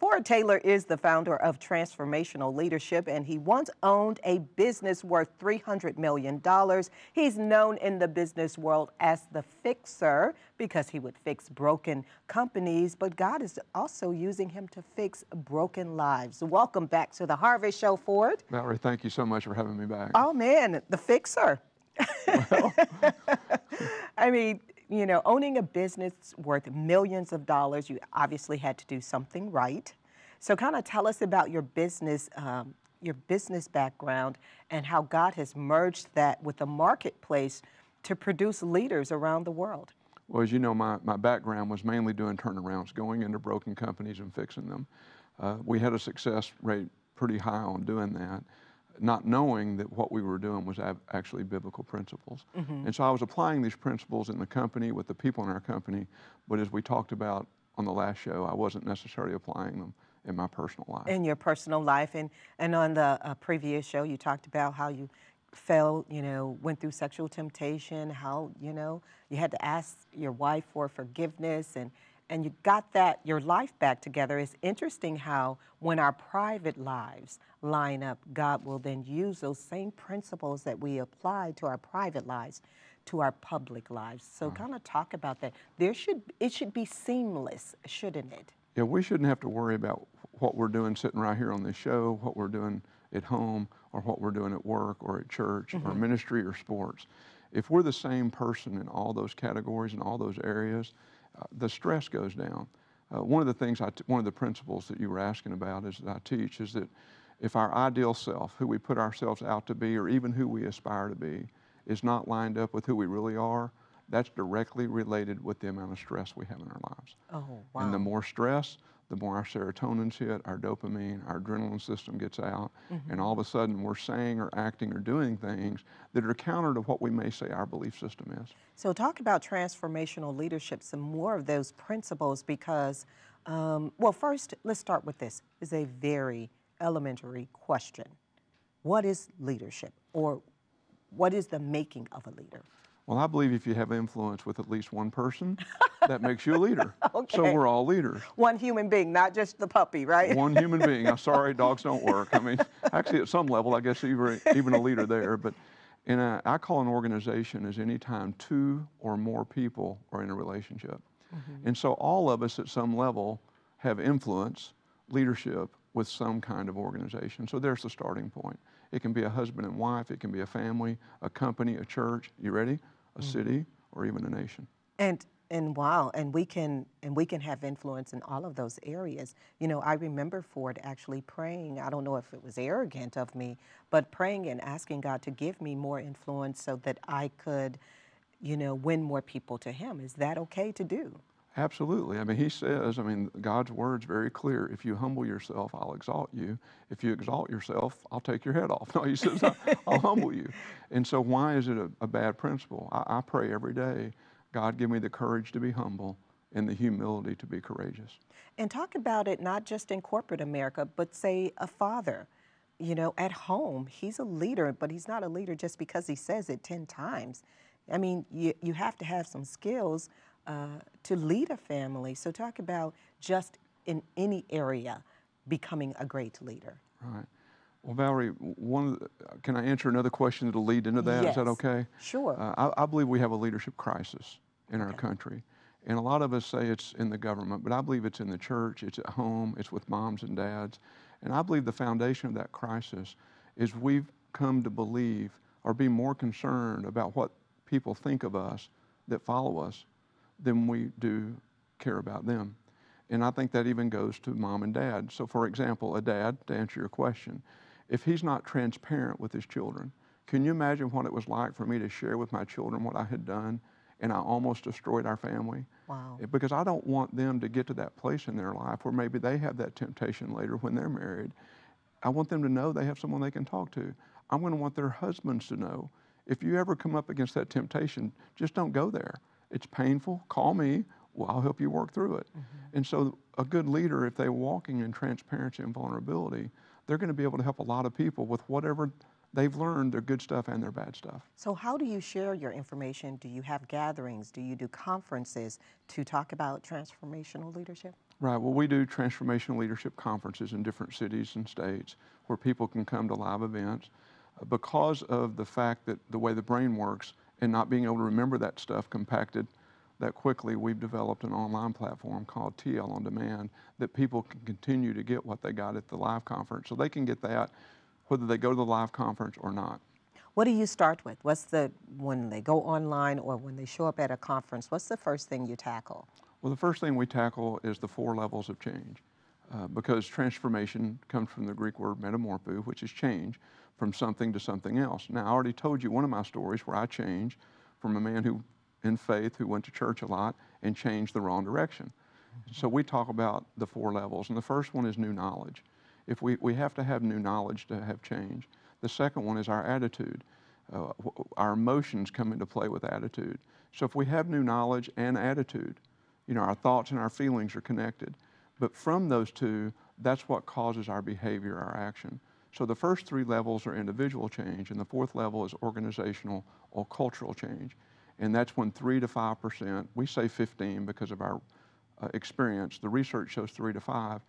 Ford Taylor is the founder of Transformational Leadership, and he once owned a business worth $300 million. He's known in the business world as the fixer because he would fix broken companies, but God is also using him to fix broken lives. Welcome back to the Harvest Show, Ford. Valerie, thank you so much for having me back. Oh, man, the fixer. Well, I mean, you know, owning a business worth millions of dollars, you obviously had to do something right. So kind of tell us about your business background and how God has merged that with the marketplace to produce leaders around the world. well, as you know, my background was mainly doing turnarounds, going into broken companies and fixing them. We had a success rate pretty high on doing that, not knowing that what we were doing was actually biblical principles. And so I was applying these principles in the company with the people in our company, but as we talked about on the last show, I wasn't necessarily applying them in my personal life. In your personal life, and on the previous show, you talked about how you fell, went through sexual temptation, how, you had to ask your wife for forgiveness, and you got your life back together. It's interesting how when our private lives line up, God will then use those same principles that we apply to our private lives to our public lives. So kind of talk about that. It should be seamless, shouldn't it? Yeah, we shouldn't have to worry about what we're doing sitting right here on this show, what we're doing at home, or what we're doing at work or at church or ministry or sports. If we're the same person in all those categories and all those areas, the stress goes down. One of the things, one of the principles that you were asking about is that I teach is that if our ideal self, who we put ourselves out to be, or even who we aspire to be, is not lined up with who we really are, that's directly related with the amount of stress we have in our lives. Oh, wow. And the more stress, the more our serotonin's hit, our dopamine, our adrenaline system gets out, and all of a sudden we're saying or acting or doing things that are counter to what we may say our belief system is. So talk about transformational leadership, some more of those principles, because, well, first, let's start with this. It's a very elementary question. What is leadership, or what is the making of a leader? Well, I believe if you have influence with at least one person, that makes you a leader. Okay. So we're all leaders. One human being, not just the puppy, right? One human being. I'm sorry, dogs don't work. I mean, actually, at some level, I guess even a leader there. But I call an organization as any time two or more people are in a relationship. And so all of us at some level have influence, leadership with some kind of organization. So there's the starting point. It can be a husband and wife. It can be a family, a company, a church. You ready? A city, or even a nation. And wow, and we can have influence in all of those areas. You know, I remember Ford actually praying. I don't know if it was arrogant of me, but praying and asking God to give me more influence so that I could, win more people to Him. Is that okay to do? Absolutely. I mean, he says, God's word's very clear. If you humble yourself, I'll exalt you. If you exalt yourself, I'll take your head off. No, he says, I'll humble you. And so why is it a bad principle? I pray every day, God, give me the courage to be humble and the humility to be courageous. And talk about it not just in corporate America, but say a father, at home. He's a leader, but he's not a leader just because he says it 10 times. I mean, you have to have some skills to lead a family. So talk about just in any area becoming a great leader. Right. Well, Valerie, can I answer another question that'll lead into that? Yes. Is that okay? Sure. I believe we have a leadership crisis in our country. And a lot of us say it's in the government, but I believe it's in the church, it's at home, it's with moms and dads. And I believe the foundation of that crisis is we've come to believe or be more concerned about what people think of us that follow us than we do care about them. And I think that even goes to mom and dad. So for example, a dad, to answer your question, if he's not transparent with his children, can you imagine what it was like for me to share with my children what I had done and I almost destroyed our family? Wow. Because I don't want them to get to that place in their life where maybe they have that temptation later when they're married. I want them to know they have someone they can talk to. I'm going to want their husbands to know, if you ever come up against that temptation, just don't go there. It's painful. Call me. Well, I'll help you work through it. And so a good leader, if they're walking in transparency and vulnerability, they're going to be able to help a lot of people with whatever they've learned, their good stuff and their bad stuff. So how do you share your information? Do you have gatherings? Do you do conferences to talk about transformational leadership? Right. Well, we do transformational leadership conferences in different cities and states where people can come to live events. Because of the fact that the way the brain works and not being able to remember that stuff compacted that quickly, we've developed an online platform called TL On Demand that people can continue to get what they got at the live conference. So they can get that whether they go to the live conference or not. What do you start with? When they go online or when they show up at a conference, what's the first thing you tackle? Well, the first thing we tackle is the 4 levels of change, because transformation comes from the Greek word metamorpho, which is change from something to something else. Now, I already told you one of my stories where I changed from a man who, in faith, who went to church a lot and changed the wrong direction. So we talk about the 4 levels, and the first one is new knowledge. If we have to have new knowledge to have change. The second one is our attitude. Our emotions come into play with attitude. So if we have new knowledge and attitude, our thoughts and our feelings are connected. But from those two, that's what causes our behavior, our action. So the first 3 levels are individual change, and the 4th level is organizational or cultural change. And that's when 3 to 5%, we say 15 because of our experience, the research shows 3 to 5,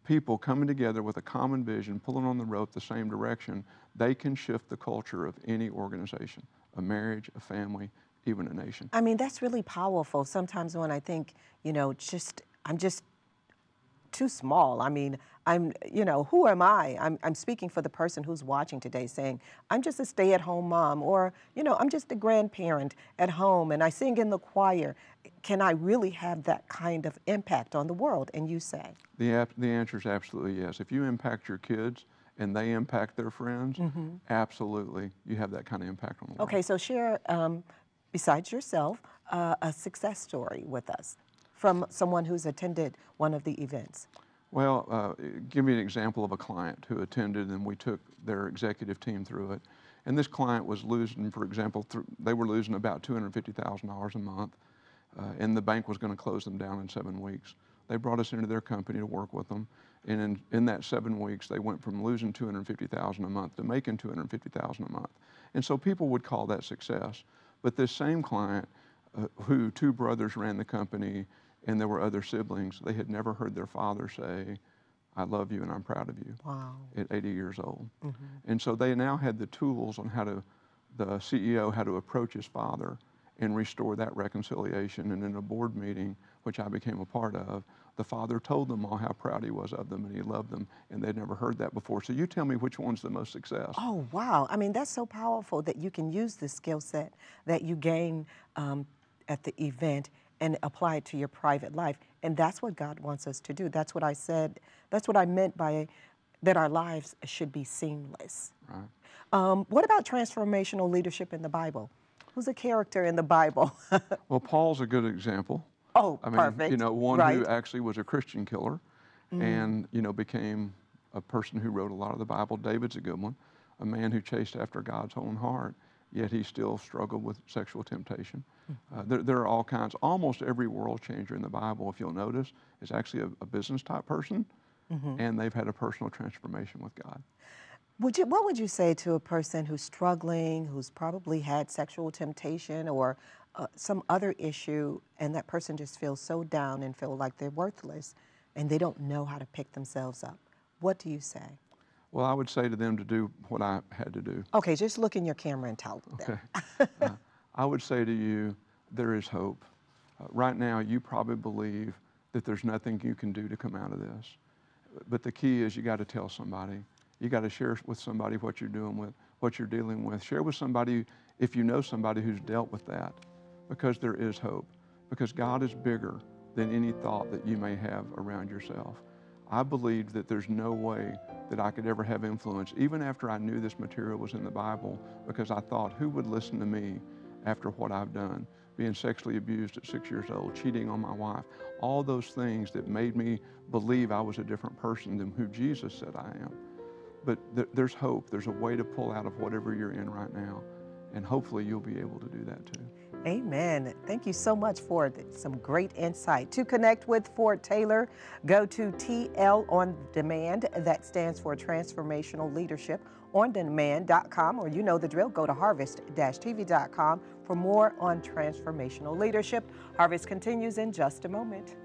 people coming together with a common vision, pulling on the rope the same direction, they can shift the culture of any organization, a marriage, a family, even a nation. I mean, that's really powerful. Sometimes when I think, I'm just too small. I mean, who am I? I'm speaking for the person who's watching today saying, I'm just a stay-at-home mom, or, I'm just a grandparent at home and I sing in the choir. Can I really have that kind of impact on the world? And you say? The answer is absolutely yes. If you impact your kids and they impact their friends, absolutely, you have that kind of impact on the world. Okay, so share, besides yourself, a success story with us from someone who's attended one of the events. Well, give me an example of a client who attended and we took their executive team through it. And this client was losing, for example, they were losing about $250,000 a month, and the bank was going to close them down in 7 weeks. They brought us into their company to work with them, and in that 7 weeks, they went from losing $250,000 a month to making $250,000 a month. And so people would call that success. But this same client, who 2 brothers ran the company, and there were other siblings, they had never heard their father say, I love you and I'm proud of you. Wow. At 80 years old. And so they now had the tools on the CEO, how to approach his father and restore that reconciliation. And in a board meeting, which I became a part of, the father told them all how proud he was of them and he loved them, and they'd never heard that before. So you tell me which one's the most success. Oh, wow. I mean, that's so powerful that you can use the skill set that you gain at the event and apply it to your private life. And that's what God wants us to do. That's what I said. That's what I meant by that our lives should be seamless. Right. What about transformational leadership in the Bible? Who's a character in the Bible? Well, Paul's a good example. Oh, I mean, perfect. One right. who actually was a Christian killer and, became a person who wrote a lot of the Bible. David's a good one, a man who chased after God's own heart, yet he still struggled with sexual temptation. There are all kinds. Almost every world changer in the Bible, if you'll notice, is actually a business type person, and they've had a personal transformation with God. What would you say to a person who's struggling, who's probably had sexual temptation or some other issue, and that person just feels so down and feel like they're worthless, and they don't know how to pick themselves up? What do you say? Well, I would say to them to do what I had to do. Okay, just look in your camera and tell them. Okay. I would say to you, there is hope. Right now, you probably believe that there's nothing you can do to come out of this. But the key is you got to tell somebody. You got to share with somebody what you're doing with, what you're dealing with. Share with somebody if you know somebody who's dealt with that, because there is hope. Because God is bigger than any thought that you may have around yourself. I believed that there's no way that I could ever have influence, even after I knew this material was in the Bible, because I thought, who would listen to me after what I've done? Being sexually abused at 6 years old, cheating on my wife, all those things that made me believe I was a different person than who Jesus said I am. But there's hope. There's a way to pull out of whatever you're in right now, and hopefully you'll be able to do that too. Amen. Thank you so much for some great insight. To connect with Ford Taylor, go to TL On Demand. That stands for Transformational Leadership on demand.com, or you know the drill, go to harvest-tv.com for more on transformational leadership. Harvest continues in just a moment.